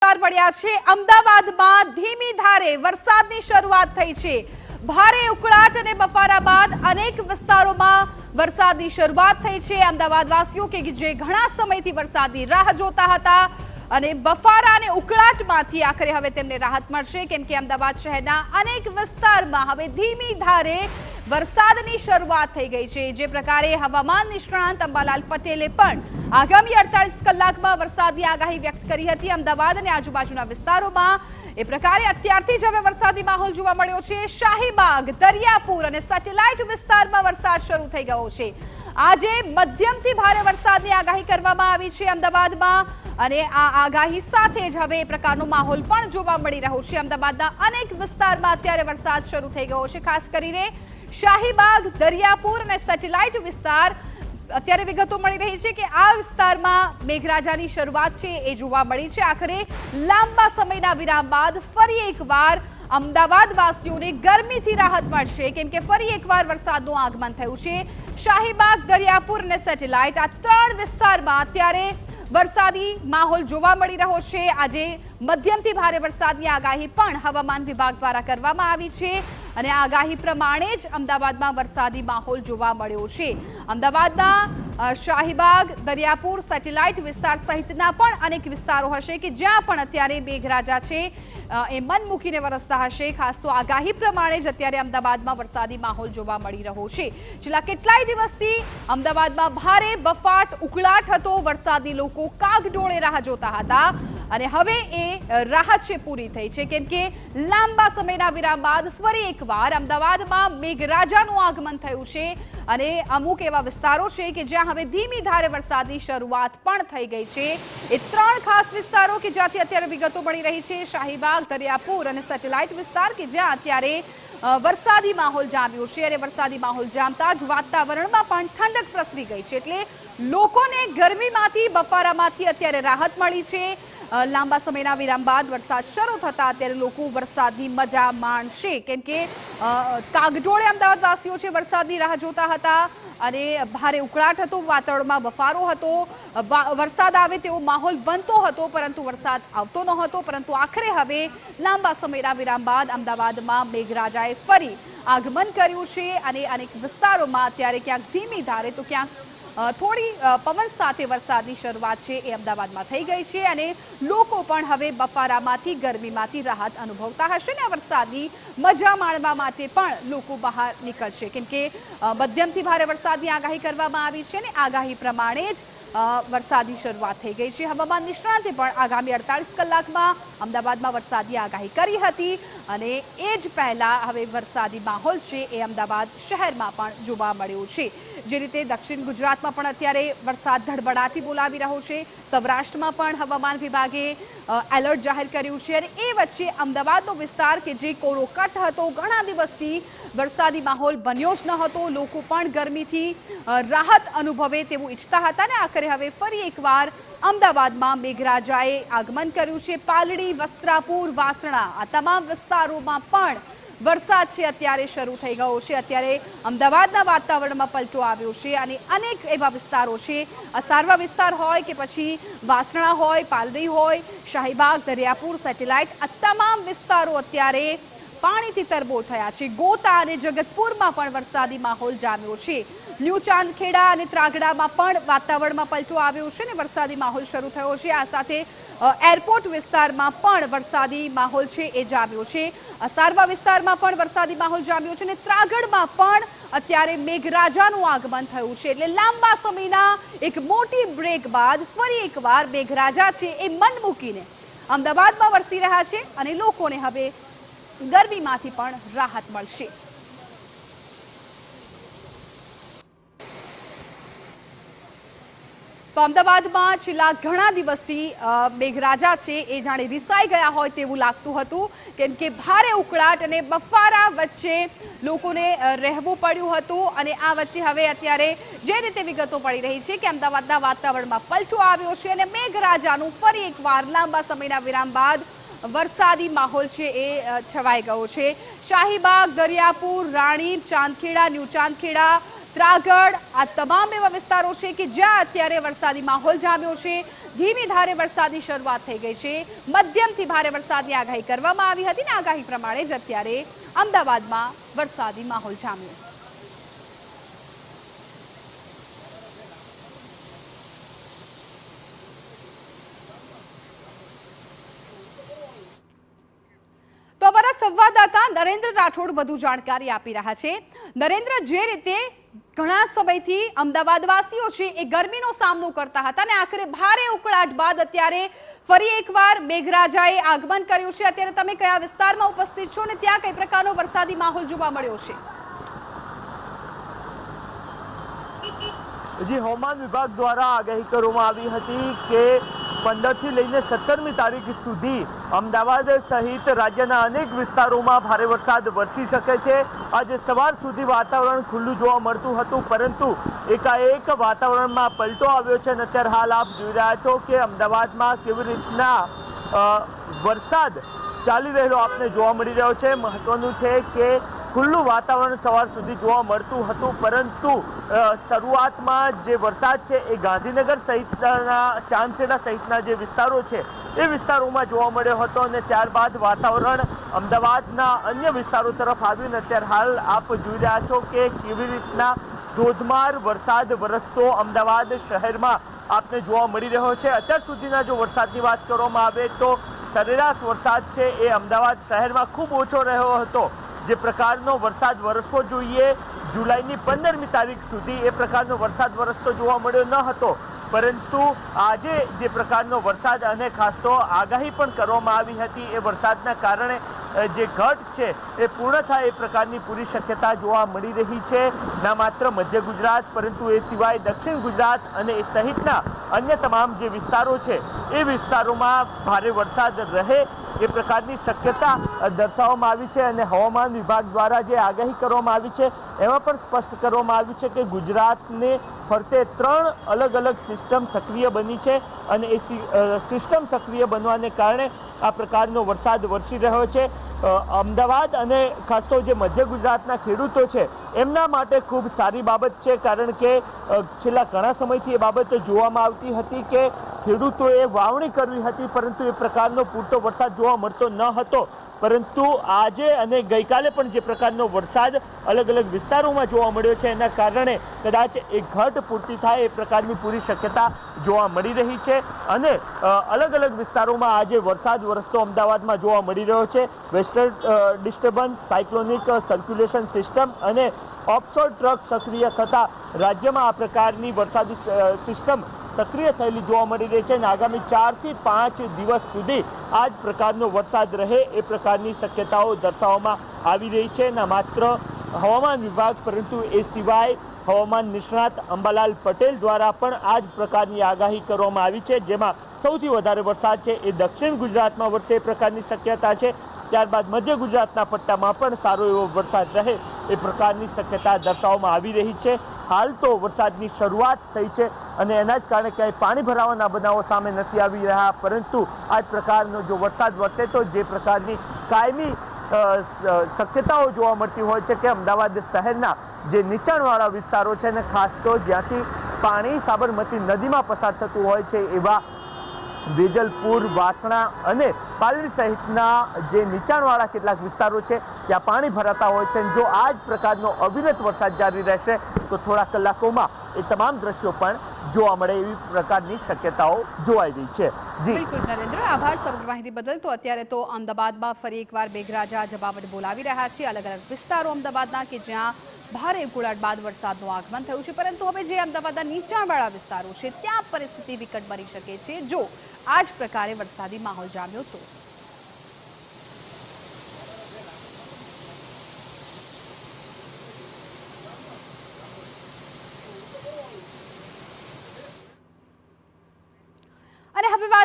સમાચાર મળ્યા છે। અમદાવાદમાં ધીમી ધારે વરસાદની શરૂઆત થઈ છે। ભારે ઉકળાટ અને બફારા બાદ અનેક વિસ્તારોમાં વરસાદની શરૂઆત થઈ છે। અમદાવાદવાસીઓ કે જે ઘણા સમયથી વરસાદની રાહ જોતા હતા અને બફારા અને ઉકળાટમાંથી આખરે હવે તેમને રાહત મળશે, કેમ કે અમદાવાદ શહેરના અનેક વિસ્તારમાં હવે ધીમી ધારે વરસાદની શરૂઆત થઈ ગઈ છે। જે પ્રકારે હવામાન નિષ્ણાંત અંબાલાલ પટેલે પણ આગામી 48 કલાકમાં વરસાદની આગાહી વ્યક્ત કરી હતી। અમદાવાદ અને આજુબાજુના વિસ્તારોમાં એ પ્રકારે અત્યારથી જ હવે વરસાદી માહોલ જોવા મળ્યો છે। શાહીબાગ, દરિયાપુર અને સેટેલાઇટ વિસ્તારમાં વરસાદ શરૂ થઈ ગયો છે। આજે મધ્યમથી ભારે વરસાદની આગાહી કરવામાં આવી છે અમદાવાદમાં, અને આ આગાહી સાથે જ હવે એ પ્રકારનો માહોલ પણ જોવા મળી રહ્યો છે। અમદાવાદના અનેક વિસ્તારમાં અત્યારે વરસાદ શરૂ થઈ ગયો છે। ખાસ કરીને શાહીબાગ, દરિયાપુર અને સેટેલાઇટ વિસ્તાર, અત્યારે વિગતો મળી રહી છે કે આ વિસ્તારમાં મેઘરાજાની શરૂઆત છે એ જોવા મળી છે। આખરે લાંબા સમયના વિરામ બાદ ફરી એકવાર અમદાવાદ વાસીઓને ગરમીથી રાહત મળશે, કેમ કે ફરી એકવાર વરસાદનું આગમન થયું છે। શાહીબાગ, દરિયાપુર અને સેટેલાઇટ આ ત્રણ વિસ્તારમાં અત્યારે વરસાદી માહોલ જોવા મળી રહ્યો છે। આજે મધ્યમથી ભારે વરસાદની આગાહી પણ હવામાન વિભાગ દ્વારા કરવામાં આવી છે, અને આગાહી પ્રમાણે જ અમદાવાદમાં વરસાદી માહોલ જોવા મળ્યો છે। અમદાવાદના શાહીબાગ, દરિયાપુર, સેટેલાઇટ વિસ્તાર સહિતના પણ અનેક વિસ્તારો હશે કે જ્યાં પણ અત્યારે મેઘરાજા છે એ મન મૂકીને વરસતા હશે। ખાસ તો આગાહી પ્રમાણે જ અત્યારે અમદાવાદમાં વરસાદી માહોલ જોવા મળી રહ્યો છે। છેલ્લા કેટલાય દિવસથી અમદાવાદમાં ભારે બફાટ, ઉકળાટ હતો। વરસાદી લોકો કાગડોળે રાહ જોતા હતા, અને હવે એ રાહત છે પૂરી થઈ છે, કેમ કે લાંબા સમયના વિરામ બાદ ફરી એકવાર અમદાવાદમાં મેઘરાજાનું આગમન થયું છે, અને અમુક એવા વિસ્તારો છે કે જ્યાં હવે ધીમી ધારે વરસાદની શરૂઆત પણ થઈ ગઈ છે। એ ત્રણ ખાસ વિસ્તારો કે જ્યાંથી અત્યારે વિગતો મળી રહી છે, શાહીબાગ, દરિયાપુર અને સેટેલાઇટ વિસ્તાર, કે જ્યાં અત્યારે વરસાદી માહોલ જામ્યો છે, અને વરસાદી માહોલ જામતા જ વાતાવરણમાં પણ ઠંડક પ્રસરી ગઈ છે, એટલે લોકોને ગરમીમાંથી, બફારામાંથી અત્યારે રાહત મળી છે। લાંબા સમયના વિરામ બાદ વરસાદ શરૂ થતા અત્યારે લોકો વરસાદની મજા માણશે, કેમ કે કાગડોળે અમદાવાદવાસીઓ છે વરસાદની રાહ જોતા હતા, અને ભારે ઉકળાટ હતો, વાતાવરણમાં બફારો હતો, વરસાદ આવે તેવો માહોલ બનતો હતો, પરંતુ વરસાદ આવતો ન હતો। પરંતુ આખરે હવે લાંબા સમયના વિરામ બાદ અમદાવાદમાં મેઘરાજાએ ફરી આગમન કર્યું છે, અને અનેક વિસ્તારોમાં અત્યારે ક્યાંક ધીમી ધારે તો ક્યાંક થોડી પવન સાથે વરસાદની શરૂઆત છે એ અમદાવાદમાં થઈ ગઈ છે, અને લોકો પણ હવે બફારામાંથી, ગરમીમાંથી રાહત અનુભવતા હશે, ને આ વરસાદની મજા માણવા માટે પણ લોકો બહાર નીકળશે, કેમ કે મધ્યમથી ભારે વરસાદની આગાહી કરવામાં આવી છે, અને આગાહી પ્રમાણે જ વરસાદની શરૂઆત થઈ ગઈ છે। હવામાન નિષ્ણાંતે પણ આગામી 48 કલાકમાં અમદાવાદમાં વરસાદની આગાહી કરી હતી, અને એ જ પહેલા હવે વરસાદી માહોલ છે એ અમદાવાદ શહેરમાં પણ જોવા મળ્યો છે। જે રીતે દક્ષિણ ગુજરાતમાં પણ અત્યારે વરસાદ ધડબડાટી બોલાવી રહ્યો છે, સૌરાષ્ટ્રમાં પણ હવામાન વિભાગે એલર્ટ જાહેર કર્યું છે, અને એ વચ્ચે અમદાવાદનો વિસ્તાર કે જે કોરોકટ હતો, ઘણા દિવસથી વરસાદી માહોલ બન્યો જ ન હતો, લોકો પણ ગરમીથી રાહત અનુભવે તેવું ઈચ્છતા હતા, ને આખરે હવે ફરી એકવાર અમદાવાદમાં મેઘરાજાએ આગમન કર્યું છે। પાલડી, વસ્ત્રાપુર, વાસણા આ તમામ વિસ્તારોમાં પણ વરસાદ છે અત્યારે શરૂ થઈ ગયો છે। અત્યારે અમદાવાદના વાતાવરણમાં પલટો આવ્યો છે, અને અનેક એવા વિસ્તારો છે, અસારવા વિસ્તાર હોય કે પછી વાસણા હોય, પાલડી હોય, શાહીબાગ, દરિયાપુર, સેટેલાઇટ, આ તમામ વિસ્તારો અત્યારે પાણીથી તરબોળ થયા છે। ગોતા અને જગતપુરમાં પણ વરસાદી માહોલ જામ્યો છે। ન્યૂ ચાંદખેડા અને ત્રાગડામાં પણ વાતાવરણમાં પલટો આવ્યો છે, ને વરસાદી માહોલ શરૂ થયો છે। આ સાથે એરપોર્ટ વિસ્તારમાં પણ વરસાદી માહોલ છે એ જામ્યો છે। અસારવા વિસ્તારમાં પણ વરસાદી માહોલ જામ્યો છે, અને ત્રાગડમાં પણ અત્યારે મેઘરાજાનું આગમન થયું છે, એટલે લાંબા સમયના એક મોટી બ્રેક બાદ ફરી એકવાર મેઘરાજા છે એ મન મૂકીને અમદાવાદમાં વરસી રહ્યા છે, અને લોકોને હવે ગરમીમાંથી પણ રાહત મળશે। તો અમદાવાદમાં છેલ્લા ઘણા દિવસથી મેઘરાજા છે એ જાણે રિસાઈ ગયા હોય તેવું લાગતું હતું, કેમ કે ભારે ઉકળાટ અને બફારા વચ્ચે લોકોને રહેવું પડ્યું હતું, અને આ વચ્ચે હવે અત્યારે જે રીતે વિગતો પડી રહી છે કે અમદાવાદના વાતાવરણમાં પલટો આવ્યો છે, અને મેઘરાજાનું ફરી એકવાર લાંબા સમયના વિરામ બાદ વરસાદી માહોલ છે એ છવાઈ ગયો છે। શાહીબાગ, દરિયાપુર, રાણીપ, ચાંદખેડા, ન્યૂ ચાંદખેડા, ત્રાગડ આ તમામ એવા વિસ્તારો છે કે જ્યાં અત્યારે વરસાદી માહોલ જામ્યો છે। ધીમી ધારે વરસાદની શરૂઆત થઈ ગઈ છે। મધ્યમથી ભારે વરસાદની આગાહી કરવામાં આવી હતી ને આગાહી પ્રમાણે જ અત્યારે અમદાવાદમાં વરસાદી માહોલ જામ્યો। તો અમારા સંવાદદાતા નરેન્દ્ર રાઠોડ વધુ જાણકારી આપી રહ્યા છે। નરેન્દ્ર, જે રીતે ઘણા સમયથી અમદાવાદવાસીઓ છે એ ગરમીનો સામનો કરતા હતા અને આખરે ભારે ઉકળાટ બાદ અત્યારે ફરી એકવાર મેઘરાજાએ આગમન કર્યું છે। અત્યારે તમે કયા વિસ્તારમાં ઉપસ્થિત છો અને ત્યાં કઈ પ્રકારનો વરસાદી માહોલ જોવા મળ્યો છે? જી, હવામાન વિભાગ દ્વારા આગાહી કરવામાં આવી હતી કે 15 થી લઈને 17મી તારીખ સુધી અમદાવાદ સહિત રાજ્યના અનેક વિસ્તારોમાં ભારે વરસાદ વરસી શકે છે। આજે સવાર સુધી વાતાવરણ ખુલ્લું જોવા મળતું હતું, પરંતુ એકાએક વાતાવરણમાં પલટો આવ્યો છે અને અત્યારે હાલ આપ જોઈ રહ્યા છો કે અમદાવાદમાં કેવી રીતના વરસાદ ચાલી રહેલો આપને જોવા મળી રહ્યો છે। મહત્વનું છે કે ખુલ્લું વાતાવરણ સવાર સુધી જોવા મળતું હતું, પરંતુ શરૂઆતમાં જે વરસાદ છે એ ગાંધીનગર સહિતના ચાંદસેડા સહિતના જે વિસ્તારો છે એ વિસ્તારોમાં જોવા મળ્યો હતો અને ત્યારબાદ વાતાવરણ અમદાવાદના અન્ય વિસ્તારો તરફ આવ્યું અને અત્યારે હાલ આપ જોઈ રહ્યા છો કે કેવી રીતના ધોધમાર વરસાદ વરસતો અમદાવાદ શહેરમાં આપને જોવા મળી રહ્યો છે। અત્યાર સુધીના જો વરસાદની વાત કરવામાં આવે તો સરેરાશ વરસાદ છે એ અમદાવાદ શહેરમાં ખૂબ ઓછો રહ્યો હતો। જે પ્રકારનો વરસાદ વરસવો જોઈએ જુલાઈની 15મી તારીખ સુધી એ પ્રકારનો વરસાદ વરસતો જોવા મળ્યો ન હતો, પરંતુ આજે જે પ્રકારનો વરસાદ અને ખાસ તો આગાહી પણ કરવામાં આવી હતી એ વરસાદના કારણે જે ઘટ છે એ પૂર્ણ થાય એ પ્રકારની પૂરી શક્યતા જોવા મળી રહી છે। ના માત્ર મધ્ય ગુજરાત પરંતુ એ સિવાય દક્ષિણ ગુજરાત અને એ સહિતના અન્ય તમામ જે વિસ્તારો છે એ વિસ્તારોમાં ભારે વરસાદ રહે એ પ્રકારની શક્યતા દર્શાવવામાં આવી છે અને હવામાન વિભાગ દ્વારા જે આગાહી કરવામાં આવી છે એમાં પણ સ્પષ્ટ કરવામાં આવ્યું છે કે ગુજરાતને ફરતે 3 અલગ અલગ સિસ્ટમ સક્રિય બની છે અને એ સિસ્ટમ સક્રિય બનવાને કારણે આ પ્રકારનો વરસાદ વરસી રહ્યો છે। અમદાવાદ અને ખાસ તો જે મધ્ય ગુજરાતના ખેડૂતો છે એમના માટે ખૂબ સારી બાબત છે, કારણ કે છેલ્લા ઘણા સમયથી એ બાબત જોવામાં આવતી હતી કે ખેડૂતોએ વાવણી કરવી હતી, પરંતુ એ પ્રકારનો પૂરતો વરસાદ જોવા મળતો ન હતો। પરંતુ આજે અને ગઈકાલે પણ જે પ્રકારનો વરસાદ અલગ અલગ વિસ્તારોમાં જોવા મળ્યો છે એના કારણે કદાચ એ ઘટ પૂરતી થાય એ પ્રકારની પૂરી શક્યતા જોવા મળી રહી છે અને અલગ અલગ વિસ્તારોમાં આજે વરસાદ વરસતો અમદાવાદમાં જોવા મળી રહ્યો છે। Western disturbance, cyclonic circulation system અને ઓફશોર ટ્રક સક્રિય થતાં રાજ્યમાં આ પ્રકારની વરસાદી સિસ્ટમ સક્રિય થયેલી જોવા મળી રહી છે અને આગામી 4 થી 5 દિવસ સુધી આ જ પ્રકારનો વરસાદ રહે એ પ્રકારની શક્યતાઓ દર્શાવવામાં આવી રહી છે। ના માત્ર હવામાન વિભાગ પરંતુ એ સિવાય હવામાન નિષ્ણાત અંબાલાલ પટેલ દ્વારા પણ આ જ પ્રકારની આગાહી કરવામાં આવી છે, જેમાં સૌથી વધારે વરસાદ છે એ દક્ષિણ ગુજરાતમાં વરસે એ પ્રકારની શક્યતા છે। ત્યારબાદ મધ્ય ગુજરાતના પટ્ટામાં પણ સારો એવો વરસાદ રહે એ પ્રકારની શક્યતા દર્શાવવામાં આવી રહી છે। હાલ તો વરસાદની શરૂઆત થઈ છે અને એના જ કારણે ક્યાંય પાણી ભરાવાના બનાવો સામે નથી આવી રહ્યા, પરંતુ આ જ પ્રકારનો જો વરસાદ વરસે તો જે પ્રકારની કાયમી શક્યતાઓ જોવા મળતી હોય છે કે અમદાવાદ શહેરના જે નીચાણવાળા વિસ્તારો છે અને ખાસ તો જ્યાંથી પાણી સાબરમતી નદીમાં પસાર થતું હોય છે એવા વેજલપુર, વાસણા અને પાલડી સહિતના જે નીચાણવાળા કેટલાક વિસ્તારો છે ત્યાં પાણી ભરાતા હોય છે। જો આ જ પ્રકારનો અવિરત વરસાદ જારી રહેશે તો થોડા કલાકોમાં એ તમામ દ્રશ્યો પણ જોવા મળે એવી પ્રકારની શક્યતાઓ જોવાઈ રહી છે। જી બિલકુલ નરેન્દ્ર, આભાર સમગ્ર માહિતી બદલ। તો અત્યારે તો અમદાવાદમાં ફરી એકવાર મેઘરાજા જમાવટ બોલાવી રહ્યા છે અલગ અલગ વિસ્તારો અમદાવાદના કે જ્યાં ભારે ઉકળાટ બાદ વરસાદનું આગમન થયું છે, પરંતુ હવે જે અમદાવાદના નીચાણવાળા વિસ્તારો છે ત્યાં પરિસ્થિતિ વિકટ બની શકે છે જો આ જ પ્રકારે વરસાદી માહોલ જામ્યો તો।